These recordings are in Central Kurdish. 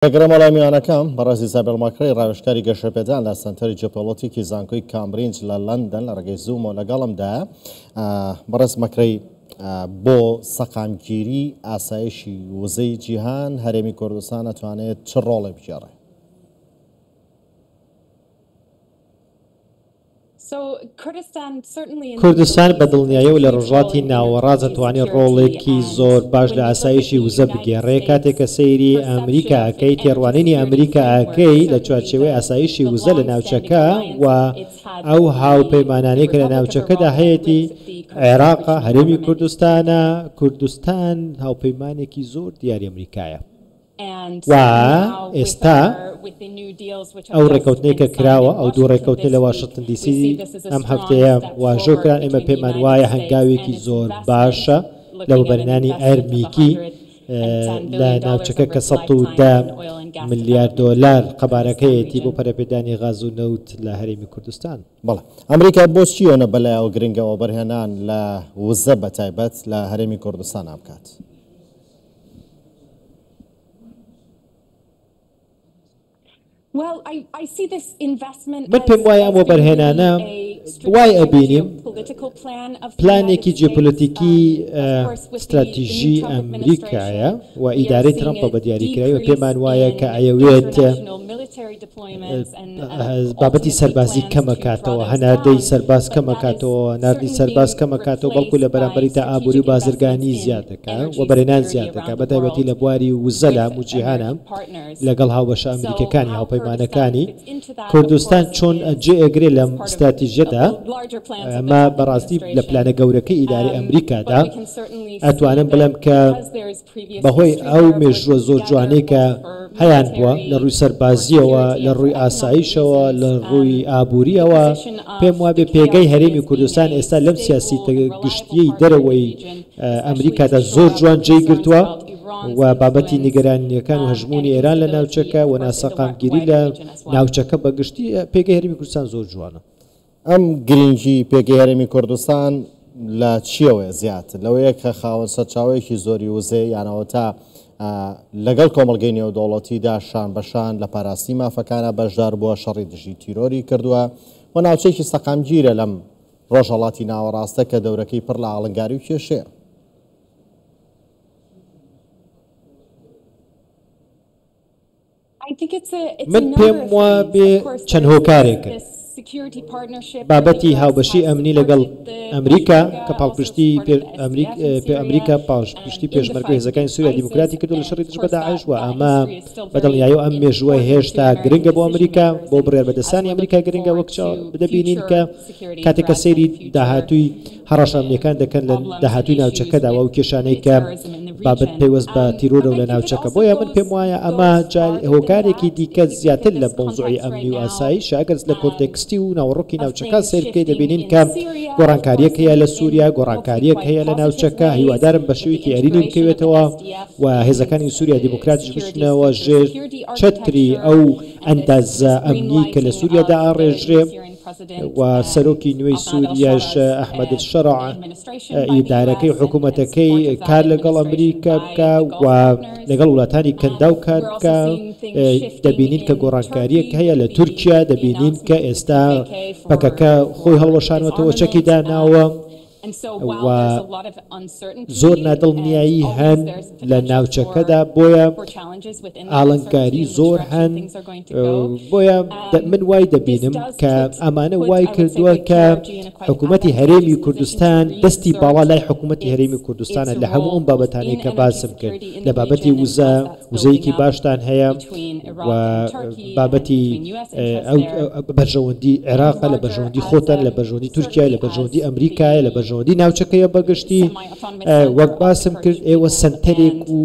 پێگەرە وەڵامیانەکەم بەڕێزی زابێڵ ماکرەی ڕاوێژکاری گەشەپێدان لە سنتەری جیۆپۆلیتیکی زانکۆی کامبرینج لە لەندەن لە ڕێگەی زوومەوە لەگەڵمدا بەڕێز مەکرەی بۆ سەقامگیری ئاسایشی وزەی جیهان هەرێمی کوردستان ئەتوانێت چ ڕۆڵێ بگێڕێت؟ کوردستان بە دڵنیایی و لە ڕۆژهەڵاتی ناوەڕاست دەتوانێت ڕۆڵێکی زۆر باش لە ئاسایشی وزە بگێڕێت کاتێک کە سەیری ئەمریکا ئەکەی تێڕوانینی ئەمریکا ئەکەی لە چوارچێوەی ئاسایشی وزە لە ناوچەکە و ئەو هاوپەیمانانەی کە لە ناوچەکەدا هەیەی عێراقە هەرێمی کوردستانە کوردستان هاوپەیمانێکی زۆر دیاری ئەمریکایە و ئێستا ئەو ڕێکەوتنەی کە کراوە ئەو دوو ڕێکەوتنی لە واشنتن دیسی ئەم هەفتەیە واژۆکران ئێمە پێمان وایە هەنگاوێکی زۆر باشە لە وەبەرهێنانی ئەرمیکی لە ناوچەکە کە 110 ملیارد دۆلار قەبارەکەیەتی بۆ پەرەپێدانی غاز و نەوت لە هەرێمی کوردستان. بەڵێ ئەمریکا بۆچیۆنە بەلایەوە گرنگەوە بەرهێنان لە وزە بەتایبەت لە هەرێمی کوردستان بکات؟ من پێم وایە ئەم وەبەرهێنانە وای ئەبینیم پلانێکی جیۆپۆلیتیکی استراتیژی ئەمریکایە و ئیدارەی ترەمپە بە دیاریکراوی و پێمان وایە کە ئەیەوێت بابەتی سەربازی کەمەکاتەوە هەناردەی سەرباز کەمەکاتەوە ناردی سەرباز کەمەکاتەوە بەڵکو لە بەرامبەری تا ئابووری و بازرگانی زیادەکە و بەرهێنان زیادەکە بەتایبەتی لە بواری وزە لە هەموو جیهانە لەگەڵ هاوبەشە ئەمریکەکانی هاوپەیمانەکانی کوردستان چۆن جێ ئەگرێ لەم استراتیژیەدا ئەمە بەڕاستی لە پلانە گەورەکەی ئیداری ئەمریکادا ئەتوانم بڵێم کە بەهۆی ئەو مێژووە زۆر جوانەی کە هەیان بووە لە ڕووی سەربازیەوە لە ڕووی ئاسایشەوە لە ڕووی ئابووریەوە پێم وابێ پێگەی هەرێمی کوردستان ئێستا لەم سیاسی گشتیەی دەرەوەی ئەمریکادا زۆر جوان جێی گرتووە و بابەتی نیگەرانیەکان و هەژمونی ئێران لە ناوچەکە و ناسەقامگیری لە ناوچەکە بەگشتی پێگەی هەرێمی کوردستان زۆر جوانە. ئەم گرنگی پێگەی هەرێمی کوردستان لە چیەوەیە زیاتر لەوەیە کە خاوەن سەرچاوەیەکی زۆری وزەیە یانەوە تا لەگەڵ کۆمەڵگەی نێودەوڵەتیدا شان بەشان لە پاراستی مافەکانە بەشدار بووە شەڕی دژی تیرۆری کردووە و ناوچەیەکی سەقامگیرە لەم ڕۆژهەڵاتی ناوەڕاستە کە دەورەکەی پڕ لە ئاڵنگاری و کێشەیە. من پێم وابێ چەند هۆکارێکە بابەتی هاوبەشی ئەمنی لەگەڵ ئەمریکا کە پاڵپشتی ئەمریکا پاڵپشتی پێشمەرگەی هێزەکانی سووریا دیموکراتی کردو لە شەڕی دژ بە داعش و ئەمە بەدڵنیایی و ئەم مێژووە هێشتا گرنگە بۆ ئەمریکا بۆ بڕێوەبەردەستانی ئەمریکا گرنگە وەک بدەبینین کە کاتێک کە سەیری داهاتووی هەڕەش ئەمنیەکان دەکەن لە داهاتووی ناوچەکەدا و کێشانەی کە بابەت پێوەست بە تیرۆرە و لە ناوچەکە بۆیە من پێم وایە ئەمە هۆکارێکی دیکە زیاتر لە مۆزوعی ئەمنی و ئاسایش ئەگەر لە کۆنتێکستی و ناوەڕۆکی ناوچەکە سیر بکەیت دەبینین کە گۆڕانکاریەک هەیە لە سووریا گۆڕانکاریەک هەیە لە ناوچەکە هیوادارم بە شێوەیەکی ئەرینی بکەوێتەوە و هێزەکانی سووریا دیموکراتیش بچنەوە ژێر چەتری ئەو ئەندازە ئەمنی کە لە سووریادا ئاڕێژرێ و سەرۆکی نوێی سووریاش ئەحمەد الشەرع ئیدارەکەی حکوومەتەکەی کار لەگەڵ ئەمریکا بکە و لەگەڵ وڵاتانی کەندا و کار بکە دەبینین کە گۆڕانکاریەک هەیە لە تورکیا دەبینین کە ئێستا پەکەکە خۆی هەڵوەشانوەتەوە چەکی داناوە و زۆر نادڵنیایی هەن لە ناوچەکەدا بۆیە ئاڵنگاری زۆر هەن بۆیە من وای دەبینم کە ئەمانە وای کردووە کە حکوومەتی هەرێمی کوردستان دەستی باڵا لای حکوومەتی هەرێمی کوردستانە لە هەموو ئەم بابەتانەی کە باسم کرد لە بابەتی وزەیەکی باشتان هەیە و بابەتی بەرژەوەندی عێراقە لە بەرژەوەندی خۆتان لە بەرژەوەندی تورکیا لە بەرژەوەندی ئەمریکایە لە بەرژەوەندی ناوچەکەیە بەگشتی وەک باسم کرد ئێوە سنتەرێک و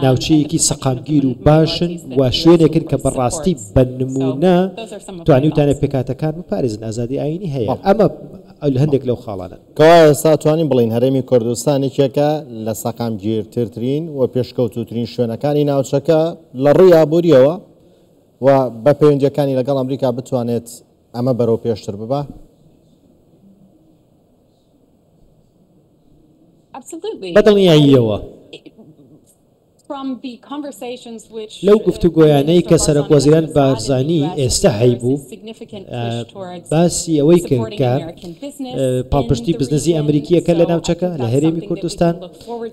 ناوچەیەکی سەقامگیر و باشن و شوێنێکن کە بەڕاستی بە نمونە توانیوتانە پێکاتەکان بپارێزن ئازادی ئاینی هەیە ئەمە هەندێک لەو خاڵانە کەوا ئێستا توانین بڵین هەرێمی کوردستانێکێکە لە سەقامگیرترین و پێشکەوتوترین شوێنەکانی ناوچەکە لە ڕووی ئابووریەوە و بە پەیوەندیەکانی لەگەڵ ئەمریکا بتوانێت ئەمە بەرەو پێشتر ببە. بەدڵنیاییەوە لەو گفتوگۆیانەی کە سەرۆک وەزیران بارزانی ئێستا هەیبوو باسی ئەوەی کرد کە پاڵپشتی بزنسی ئەمریکیەکە لە ناوچەکە لە هەرێمی کوردستان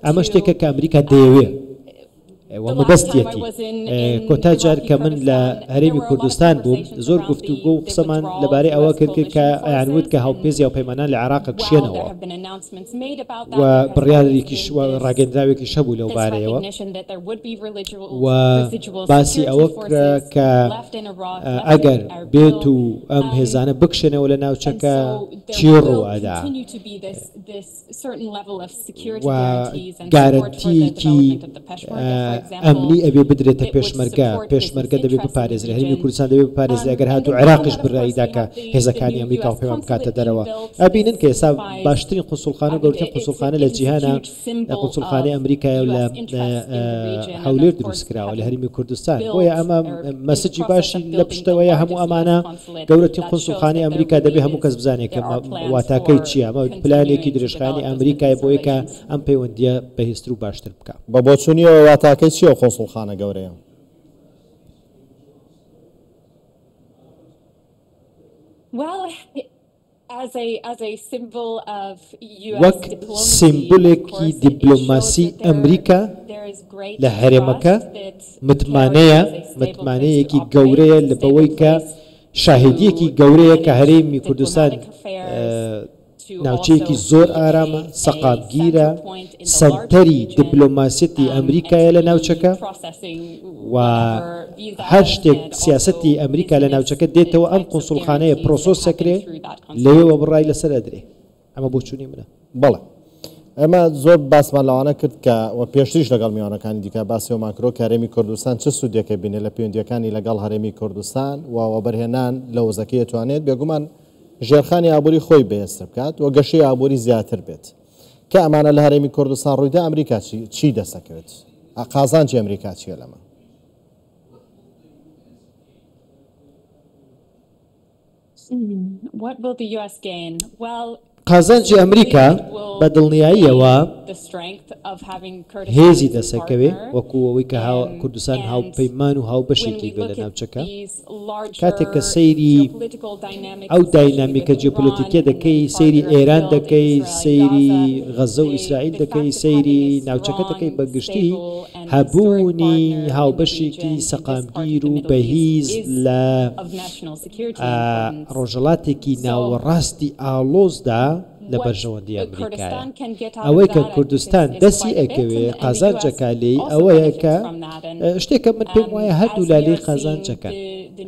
ئەمە شتێکە کە ئەمریکا دەیەوێت وەمەبەستیەتی کۆتا جار کە من لە هەرێمی کوردستان بووم زۆر گفتوگۆ و قسەمان لەبارەی ئەوە کرد کە ئەیانوت کە هاوپێزی و پەیمانان لە عێراق کشێنەوە و بڕیارێکیش ڕاگەندراوێکی هەبوو لەو بارەیەوە و باسی ئەوە کە ئەگەر بێت و ئەم هێزانە بکشێنەوە لە ناوچەکە چی ڕووادا و گارنتیکی ئەمنی ئەبێ بدرێتە پێشمەرگە دەبێت بپارێزرێ هەرێمی کوردستان دەبێت بپارێزرێ ئەگەر هاتوو عێراقیش بڕایداکە هێزەکانی ئەمریکا و پەیمان بکاتە دەرەوە ئەبینن کە ئێستا باشترین قوسڵخانە گەورەترین قوسڵخانە لە جیهانە قوسڵخانەی ئەمریکایە و لە هەولێر دروستکراوە لە هەرێمی کوردستان بۆیە ئەمە مەسجی باشی لە پشتەوەیە هەموو ئەمانە گەورەترین قوسڵخانەی ئەمریکا دەبێت هەموو کەس بزانێت کە واتاکەی چییە ئەمە پلانێکی درێژخانی ئەمریکای بۆیە کە ئەم پەیوەندیە بەهێزتر و باشتر بکە بە بۆچوونیەوە واتاکەی چییە قوسڵخانە گەورەیە وەک سیمبولێکی دیبلۆماسی ئەمریکا لە هەرێمەکە متمانەیەکی گەورەیە لە بەوەی کە شاهدیەکی گەورەیە کە هەرێمی کوردستان ناوچەیەکی زۆر ئارامە سەقامگیرە سەنتەری دیبلۆماسیەتی ئەمریکایە لە ناوچەکە و هەر شتێک سیاسەتی ئەمریکا لە ناوچەکە دێتەوە ئەم قوسڵخانەیە پرۆسۆس سەکرێ لەوێەوە بڕای لەسەر ئەدرێ ئەمە بۆچوونی منە بەڵێ ئەمە زۆر باسمان لەوانە کرد کە و پێشتریش لەگەڵ میوانەکانی دیکە باسی و ماکرۆ کە هەرێمی کوردستان چه سوودێکە بینێ لە پەیوەندیەکانی لەگەڵ هەرێمی کوردستان و وەبەرهێنان لە وەزەکەی دەتوانێت بێگومان ژێرخانی ئابووری خۆی بەهێزتر بکات و گەشەی ئابووری زیاتر بێت کە ئەمانە لە هەرێمی کوردستان ڕوویدا ئەمریکا چی دەسەکەوێت قازانجی ئەمریکا چیە لەمە قازانجی ئەمریکا بە دڵنیاییەوە هێزی دەسەکەوێ وەکو ئەوەی کە کوردستان هاوپەیمان و هاوبەشێکی بێ لە ناوچەکە کاتێک کە سەیری ئەو داینامیکە جیۆپۆلیتیکیە دەکەی سەیری ئێران دەکەی سەیری غەزە و ئیسرائیل دەکەی سەیری ناوچەکە دەکەی بەگشتی هەبوونی هاوبەشێکی سەقامگیر و بەهیز لە ڕۆژهەڵاتێکی ناوەڕاستی ئاڵۆزدا لە بەرژەوەندی ئەمریکایە ئەوەی کە کوردستان دەستی ئەکەوێ قازانجەکە لێی ئەوەیە کە شتێکە من پێم وایە هەردوو لالەی قازانجەکەن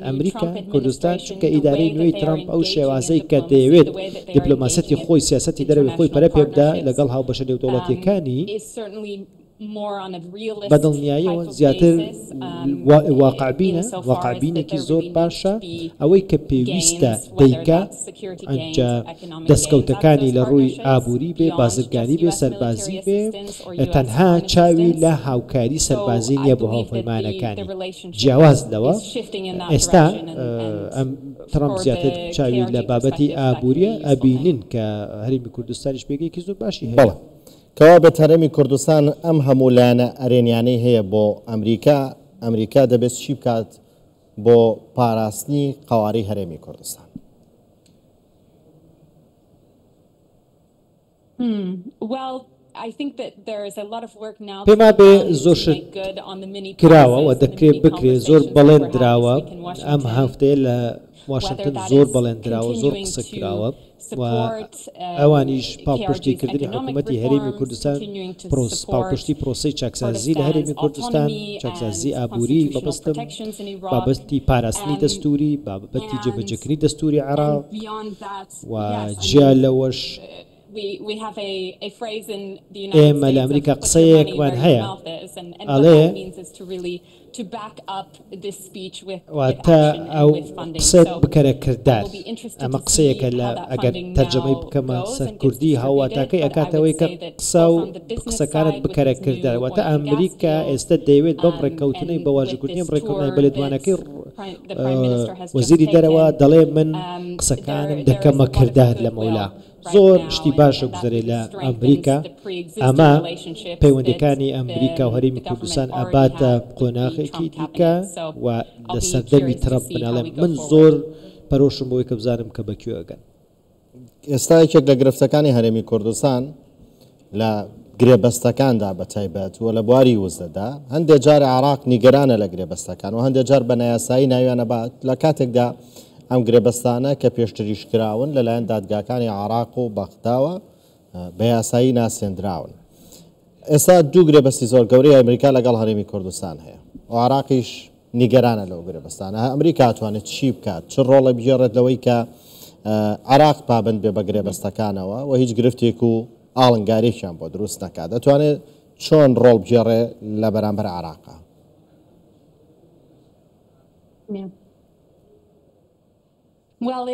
ئەمریکا کوردستان چونکە ئیدارەی نوێی ترامپ ئەو شێوازەی کە دەیەوێت دیبلۆماسەتی خۆی سیاسەتی دەرەوەی خۆی پەرە پێبدا لەگەڵ هاوبەشە نێودەوڵەتیەکانی بەدڵنیاییەوە زیاتر واقعبینێکی زۆر باشە ئەوەی کە پێویستە دەیکا ئەنجا دەستکەوتەکانی لە ڕووی ئابووری بێ بازرگانی بێ سەربازی بێ تەنها چاوی لە هاوکاری سەربازی نییە بۆ هاوپەیمانەکانی جیاواز لەوە ئێستا ئەم ترامپ زیاتر چاوی لە بابەتی ئابووریە ئەبینن کە هەرێمی کوردستانیش پێگەیەکی زۆر باشی هەیە کەوا بە هەرێمی کوردستان ئەم هەموو لایەنە ئەرێنیانەی هەیە بۆ ئەمریکا دەبێت چی بکات بۆ پاراستنی قەواری هەرێمی کوردستان پێما بێ زۆر شت کراوە و دەکرێت بکرێت زۆر بەڵێن دراوە ئەم هەفتەیە لە واشنگتن زۆر بەڵێندراوە زۆر قسە کراوە و ئەوانیش پاڵپشتیکردنی حکوومەتی هەرێمی کوردستان پاڵپشتی پرۆسەی چاکسازی لە هەرێمی کوردستان چاکسازی ئابووری بەبستم بابەتی پاراستنی دەستوری بابەتی جێبەجێکردنی دەستوری عێراق و جیا لەوەش ئێمە لە ئەمریکا قسەیەکمان هەیە ئەڵێ واتە ئەو قسەت بکەرە کردار ئەمە قسەیەکە لە ئەگەر تەرجەمەی بکەمە سەر کوردی هاواتاکەی ئەکاتەوەی کە قسە و قسەکانت بکەرە کردار واتە ئەمریکا ئێستا دەیەوێت بەم ڕێککەوتنەی بە واژەکردنی ڕێککەوتنی بە لێدوانەکەی وەزیری دەرەوە دەڵێ من قسەکانم دەکەمە کردار لە مەولا زۆر شتی باشە گوزەرێ لە ئەمریکا ئەمە پەیوەندەکانی ئەمریکا و هەرێمی کوردستان ئەباتە قۆناغێکی دیکە و لە سەردەمی ترەمپ بناڵێم من زۆر پەرۆشم بۆی کە بزانم کە بەکوێگەن. ئێستا یەکێک لە گرفتەکانی هەرێمی کوردستان لە گرێبەستەکاندا بە تایبەت وە لە بواری وزەدا هەندێک جار عراق نیگەرانە لە گرێبەستەکان و هەندێک جار بە نایاسایی ناویانە بات لە کاتێکدا ئەم گرێبەستانە کە پێشتریش کراون لەلایەن دادگاکانی عراق و بەغداوە بە یاسایی ناسێنراون. ئێستا دوو گرێبەستی زۆر گەورەی ئەمریکا لەگەڵ هەرێمی کوردستان هەیە و عراقیش نیگەرانە لەو گرێبەستانە. ئەمریکا ئەتوانێت چی بکات چ ڕۆڵە بژێڕێت لەوەی کە عراق پابند بێ بە گرێبەستەکانەوە و هیچ گرفتێک و ئاڵنگارێکیان بۆ دروست نەکات دەتوانێت چۆن ڕۆڵ بژێڕێ لە بەرامبەر عراقا؟ Well,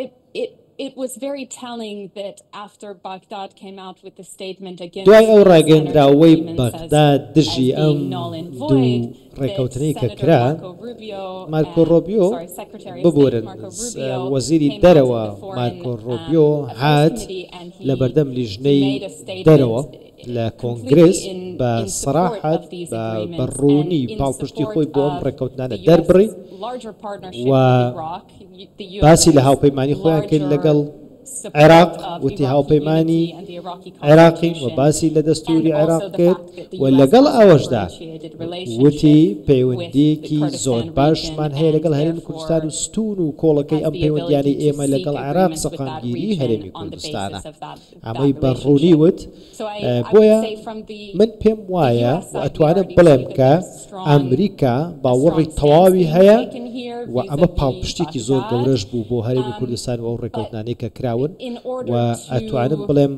it was very telling that after Baghdad came out with the statement against دوای ئەو ڕاگەندراوەی بەغداد دژی ئەم دوو ڕێکەوتنەی کە کرا مارکۆ ڕۆبیۆ ببورن وەزیری دەرەوە مارکۆ ڕۆبیۆ هات لە بەردەم لیژنەی دەرەوە لە کۆنگرس بە سەراحەت بە ڕوونی پاڵپشتی خۆی بۆ ئەم ڕێکەوتنانە دەربڕی و باسی لە هاوپەیمانی خۆیان کرد لەگەڵ عێراق وتی هاوپەیمانی عێراقی و باسی لە دەستوری عێراق کرد و لەگەڵ ئەوەشدا وتی پەیوەندیەکی زۆر باشمان هەیە لەگەڵ هەرێمی کوردستان و ستون و کۆڵەکەی ئەم پەیوەندیانی ئێمە لەگەڵ عێراق سەقامگیری هەرێمی کوردستانە ئەمەی بەڕوونی وت. بۆیە من پێم وایە و ئەتوانم بڵێم کە ئەمریکا باوەڕی تەواوی هەیە و ئەمە پاڵپشتێکی زۆر گەورەش بوو بۆ هەرێمی کوردستان و ئەو ڕێکەوتنانەی کە کراون و ئەتوانم بڵێم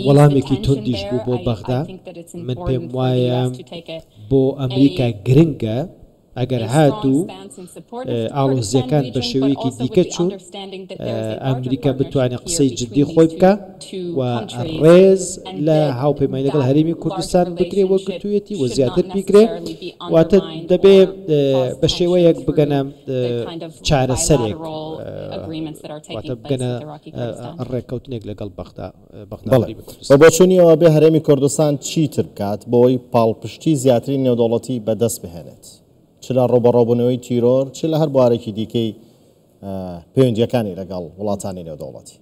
وەڵامێکی توندیش بوو بۆ بەغدا. من پێم وایە بۆ ئەمریکا گرنگە ئەگەر هاتوو ئاڵۆزیەکان بە شێوەیەکی دیکە چوون ئەمریکا بتوانێت قسەی جددی خۆی بکە و ڕێز لە هاوپەیمانی لەگەڵ هەرێمی کوردستان بکرێ وە گرتوویەتی و زیاتر بیکرێ واتە دەبێ بە شێوەیەک بگەنە چارەسەرێک واتە بگەنە ڕێکەوتنێک لەگەڵ بەغدا. بە بۆچوونیەوە بێ هەرێمی کوردستان چیتر بکات بۆی پاڵپشتی زیاتری نێودەوڵەتی بەدەست بهێنێت چ لە ڕۆبەڕۆبوونەوەی تیرۆر چ لە هەر بوارێکی دیکەی پەیوەندیەکانی لەگەڵ وڵاتانی نێودەوڵەتی؟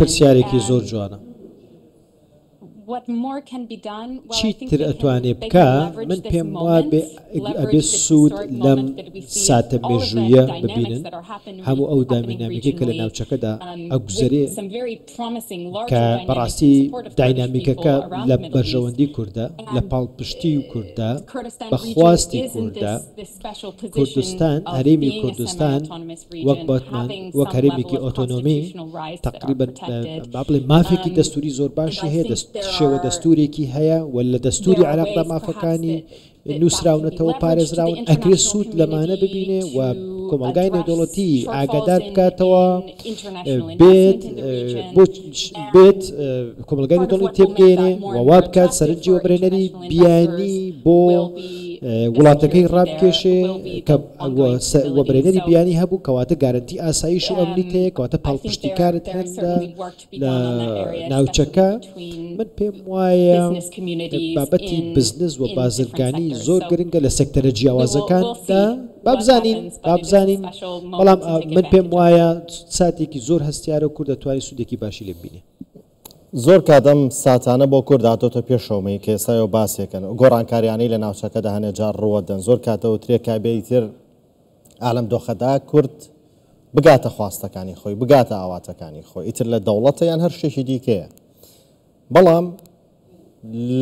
پرسیارێکی زۆر جوانە. چیتر ئەتوانێ بکە من پێم وا ئەبێ سوود لەم ساتە مێژوویە ببینن هەموو ئەو دامێنامێکی کە لە ناوچەکەدا ئەگوزەرێ کە بەڕاستی داینامیکەکە لە بەرژەوەندی کووردە لە پاڵپشتی و کووردە بەخواستی کووردە کوردستان هەرێمی کوردستان وەک باتمان وەک هەرێمێکی ئۆتۆنۆمی تقریبا بڵێ مافێکی دەستوری زۆر باشی هەیە شێوە دەستورێکی هەیە و لە دەستوری عراقدا مافەکانی نووسراونەتەوە پارێزراون ئەکرێ سوود لەمانە ببینێ و کۆمەلگای نێودەوڵەتی ئاگادار بکاتەوە بێت کۆمەلگای نێودەوڵەتی تێبگەێنێ و وا بکات سەرنجی وەبرێنەری بیانی بۆ وڵاتەکەی ڕابکێشێ کە وەبرێنەری بیانی هەبوو کەواتە گارنتی ئاسایش و ئەمنیت هەیە کەواتە پاڵپشتی کارت هەندە لە ناوچەکە. من پێم وایە بابەتی بزنس و بازرگانی زۆر گرنگە لە سێکتەرە جیاوازەکاندا بابزانین بەڵام من پێم وایە ساتێکی زۆر هەستیارە و کوورد دەتوانێت سوودێکی باشی لێ ببینێ. زۆر کاتەم ساتانە بۆ کورد هاتۆتە پێشەوەی کە ئێستایەوە باسێکن و گۆڕانکاریانەی لە ناوچەکەدا هەنێ جار ڕوەدەن زۆر کاتەوە ترێ کابێتر ئالەم دۆخەدا کورد بگاتە خواستەکانی خۆی بگاتە ئاواتەکانی خۆی ئیتر لە دەوڵەتە یان هەر شتێکی دیکەیە بەڵام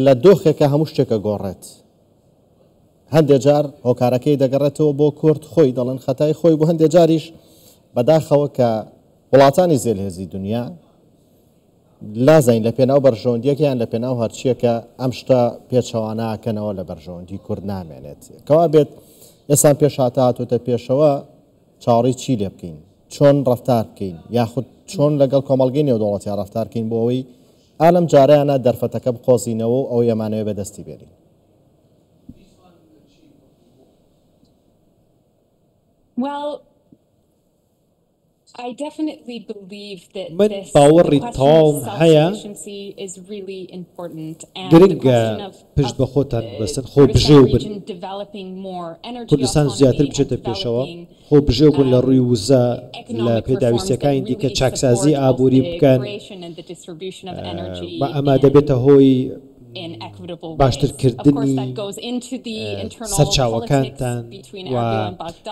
لە دۆخێکە هەموو شتێکە گۆڕێت هەندێک جار هۆکارەکەی دەگەڕێتەوە بۆ کورد خۆی دەڵێن خەتای خۆی بۆ هەندێک جاریش بەداخەوە کە وڵاتانی زێلهێزی دنیا لازین لە پێناو بەرژەوەندیەکیان لە پێناو هەرچیەکە ئەم شتە پێچەواناکەنەوە لە بەرژەوەندی کورد نامێنێت کەوا بێت ئێسان پێش هاتوتە پێشەوە چاوەڕی چی لێ بکەین چۆن ڕەفتار بکەین یاخود چۆن لەگەڵ کۆمەڵگەی نێودەوڵەتی ڕەفتارکەین بۆ ئەوەی ئالەم جارەیانە دەرفەتەکە بقۆزینەوە ئەو ئەمانەوێ بەدەستی بێنین. Well, I definitely believe that من this باوەڕی تاوم هەیە is really important and گرنگە پشت بە خۆتان بەسن خۆ بژێو بن کوردستان زیاتر بچێتە پێشەوە خۆ بژێو بوون لە ڕووی وزە لە پێداویستەکانی دیکە چاکسازی ئابووری بکەن ئەمە دەبێتە هۆی باشترکردنی سەرچاوەکانتان و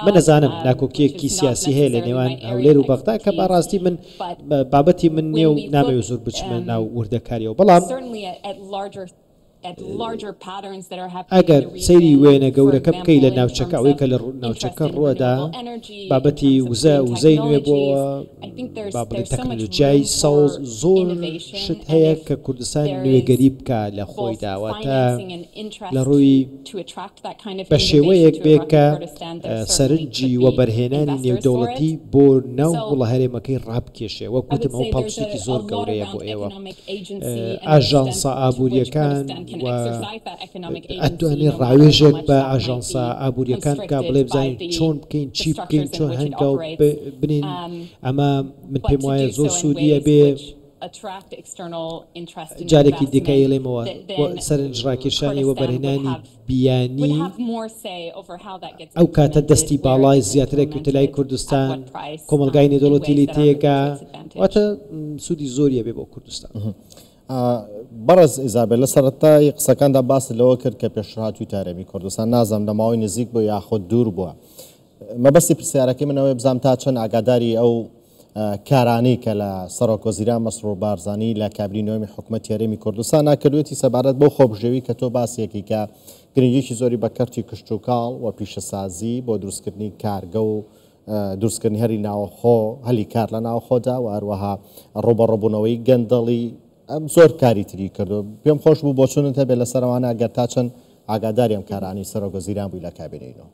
من نەزانم ناکۆکیەکی سیاسی هەیە لە نێوان هەولێر و بەغدا کە بەڕاستی من بابەتی من نییە و نامەوێت زۆر بچمە ناو وردەکاریەوە بەڵام ئەگەر سەیری وێنە گەورەکە بکەی لە ناوچەکە ئەوەی کە لە ناوچەکە ڕووەدا بابەتی وزەی نوێ بۆەوە بابەتی تەکنۆلۆژیای ساوز زۆر شت هەیە کە کوردستان نوێگەری بکە لە خۆی داواتە لە ڕووی بە شێوەیەک بێ کە سەرنجی وەبەرهێنانی نێودەوڵەتی بۆ ناو وڵە هەرێمەکەی ڕابکێشێ وەکوتم ئەو پاڵشتێکی زۆر گەورەیە بۆ ئێوە ئاژانسە ئابوووریەکان ئەتوانێت ڕاوێژێک بە ئاژانسە ئابوووریەکان بکە بڵێ بزانین چۆن بکەین چی بکەین چۆن هەنگاو بنین ئەمە من پێم وایە زۆر سوودیە بێ جارێکی دیکەیڵێمەوە سەرنجڕاکێشانی وەبەرهێنانی بیانی ئەو کاتە دەستی باڵای زیاترێک وتلای کوردستان کۆمەلگای نێودەوڵەتی لی تێگا واتە سوودی زۆریە بێ بۆ کوردستان. بەڕز ئیزابێت لە سەرەتای قسەکاندا باس لەوە کرد کە پێشهاتووی تارێمی کوردستان نازانم لە ماوەی نزیک بۆ یاخۆ دوور بووە مەبەستی پرسیارەکەی منەوەی بزانم تا چەند ئاگاداری ئەو کارانەی کە لە سەرۆکوەزیران مەسرور بارزانی لە کابینەوەی حکوومەت یاریمی کوردستان ناکردوێتی سەبارەت بۆ خۆبژێوی کە تۆ باسیەکی کە گرنگیەکی زۆری بە کەرتی کشت و کاڵ و پیشەسازی بۆ دروستکردنی کارگە و دروستکردنی هەری ناوەخۆ هەلی کار لە ناوخۆدا و هەروەها ڕۆبەڕۆبوونەوەی گەندەڵی ئەم زۆر کاری تری کردو پێم خۆش بوو بۆ چونت هەبێت لە سەرەوانە ئەگەر تا چەند ئاگاداری ئەم کارانی سەرۆکوەزیران بووی لە کابینەیەوە.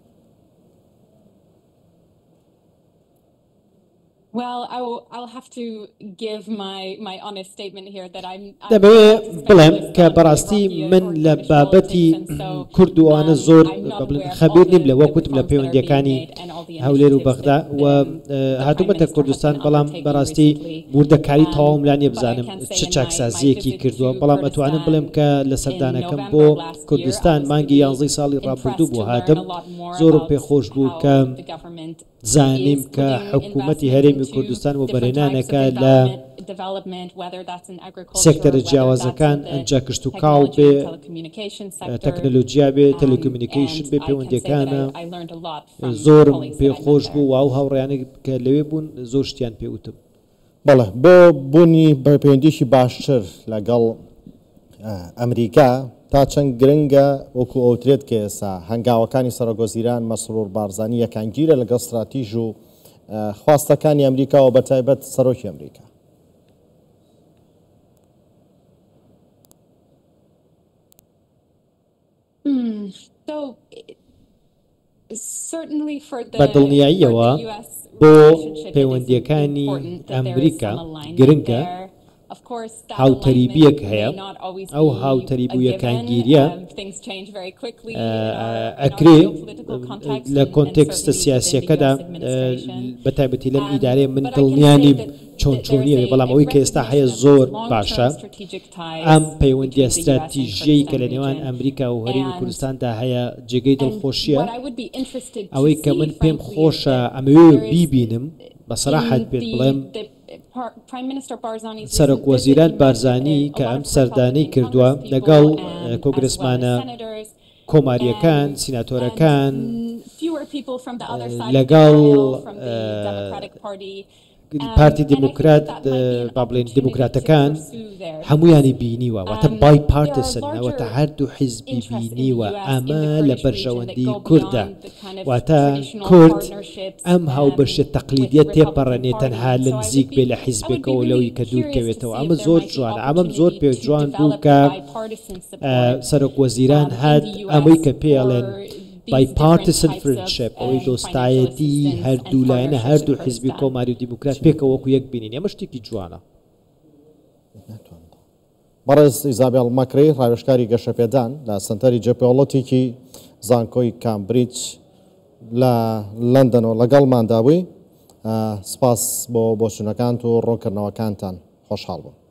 دەبێت بڵێم کە بەڕاستی من لە بابەتی کوردوانە زۆر خەبیر نیم لە وەکوتم لە پەیوەندیەکانی هەولێر و بەغدا و هاتوومەتە کوردستان بەڵام بەڕاستی وردەکاری تەواو لانیە بزانم چه چاکسازیەکی کردووە بەڵام ئەتوانم بڵێم کە لە سەردانەکەم بۆ کوردستان مانگی 11 ساڵی ڕابردوو بوو هاتم زۆرم پێخۆش بوو کە زانیم کە حکوومەتی هەرێمی کوردستان و بەرهێنانەکە لە سێکتەرە جیاوازەکان ئەنجا کشت و کاڵ بێ تەکنۆلۆژیا بێ تەلێکۆمینیکیشن بێ پەیوەندیەکانە زۆرم پێخۆش بوو و هاوڕێیانێک کە لەوێ بوون زۆر شتیان پێوتم. بەڵێ بۆ بوونی بە پەیوەندیشی باشتر لەگەڵ ئەمریکا تا چەند گرنگە وەکو ئەوترێت کە ئێستا هەنگاوەکانی سەرۆکوەزیران مەسرور بارزانی یەکانگیرە لەگەڵ استراتیژ و خواستەکانی ئەمریکاوە بەتایبەت سەرۆکی ئەمریکا. بەدڵنیاییەوە بۆ پەیوەندیەکانی ئەمریکا گرنگە هاوتەریبیەک هەیە ئەو هاوتەریب و یەکانگیریە ئەکرێ لە کۆنتێکستە سیاسیەکەدا بەتایبەتی لەم ئیدارەیە من دڵنیانیم چۆن چۆنیە بەڵام ئەوەی کە ئێستا هەیە زۆر باشە ئەم پەیوەندی ئەستراتیژیەی کە لە نێوان ئەمریکا و هەرێمی کوردستاندا هەیە جێگەی دڵخۆشیە ئەوەی کە من پێم خۆشە ئەمەوێ بیبینم بەسەراحەت پێت بڵێم سەرۆکوەزیران بارزانی کە ئەم سەردانەی کردووە لەگەڵ کۆنگرسمانە کۆماریەکان سیناتۆرەکان لەگەڵ پارتی دموکرات با بڵێن دموکراتەکان هەمویانی بینیوە واتە بای پارتسنەوەتە هەردوو حیزبی بینیوە ئەمە لە بەرژەوەندی کووردە واتە کورد ئەم هاوبەشە تەقلیدیە تێپەڕەنێ تەنها لە نزیک بێ لە حیزبێکەوە لەوەی کە دوورکەوێتەوە ئەمە زۆر جوانە ئەمەم زۆر پێ جوان بوو کە سەرۆکوەزیران هات ئەمەی کە پێڵێن bipartisan friendship ئەوەی دۆستایەتی هەردوو لایەنە هەردوو حیزبی کۆماری و دیموکرات پێکەوە وەکو یەک بینین ئەمە شتێکی جوانە. بەڕێز ئیزابێڵ مەکرێ ڕاوێژکاری گەشەپێدان لە سنتەری جێپۆڵەتێکی زانکۆی کامبریج لە لەندەنەوە لەگەڵماندا بووی. سپاس بۆ بۆچوونەکان و ڕوونکردنەوەکانتان خۆشحاڵ بوو.